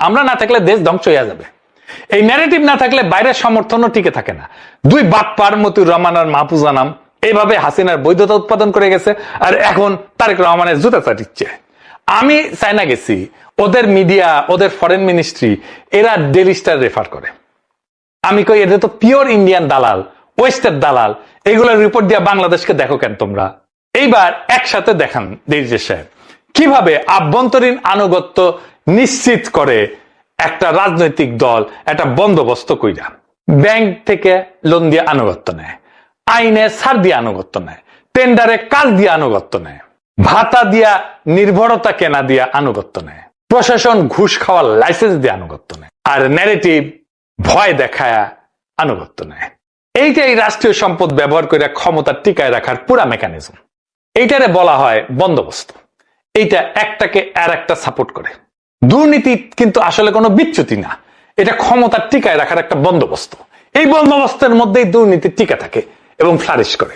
আমরা না থাকলে দেশ ধ্বংস হয়ে যাবে। এই ন্যারেটিভ না থাকলে বাইরের সমর্থনও টিকে থাকে না। দুই বাটপার মতিউর রহমান আর মাহফুজা নাম এইভাবে হাসিনার বৈধতা উৎপাদন করে গেছে, আর এখন তারেক রহমানের জুতা চাটিচ্ছে। আমি চায়না গেছি, ওদের মিডিয়া, ওদের ফরেন মিনিস্ট্রি, এরা ডেইলি স্টার রেফার করে। আমি কই এদের তো পিওর ইন্ডিয়ান দালাল, ওয়েস্টের দালাল, এগুলোর রিপোর্ট দিয়ে বাংলাদেশকে দেখো কেন তোমরা? এইবার একসাথে দেখান দেশে সাহেব কিভাবে আভ্যন্তরীণ আনুগত্য নিশ্চিত করে একটা রাজনৈতিক দল একটা বন্দোবস্ত কইরা। ব্যাংক থেকে লোন দিয়ে আনুগত্য নেয়, আইনে ছাড় দিয়ে আনুগত্য নেয়, টেন্ডারে কাজ দিয়ে আনুগত্য নেয়, ভাতা দিয়া নির্ভরতা কেনা দিয়া আনুগত্য নেয়, প্রশাসন ঘুষ খাওয়ার লাইসেন্স দিয়ে আনুগত্য নেয়, আর ন্যারেটিভ ভয় দেখায় আনুগত্য নেয়। এইটাই রাষ্ট্রীয় সম্পদ ব্যবহার করে ক্ষমতা টিকায় রাখার পুরা মেকানিজম। এইটারে বলা হয় বন্দোবস্ত। এইটা একটাকে আর একটা সাপোর্ট করে। দুর্নীতি কিন্তু আসলে কোনো বিচ্যুতি না, এটা ক্ষমতা টিকায় রাখার একটা বন্দোবস্ত। এই বন্দোবস্তের মধ্যেই দুর্নীতি টিকে থাকে এবং ফ্লারিশ করে।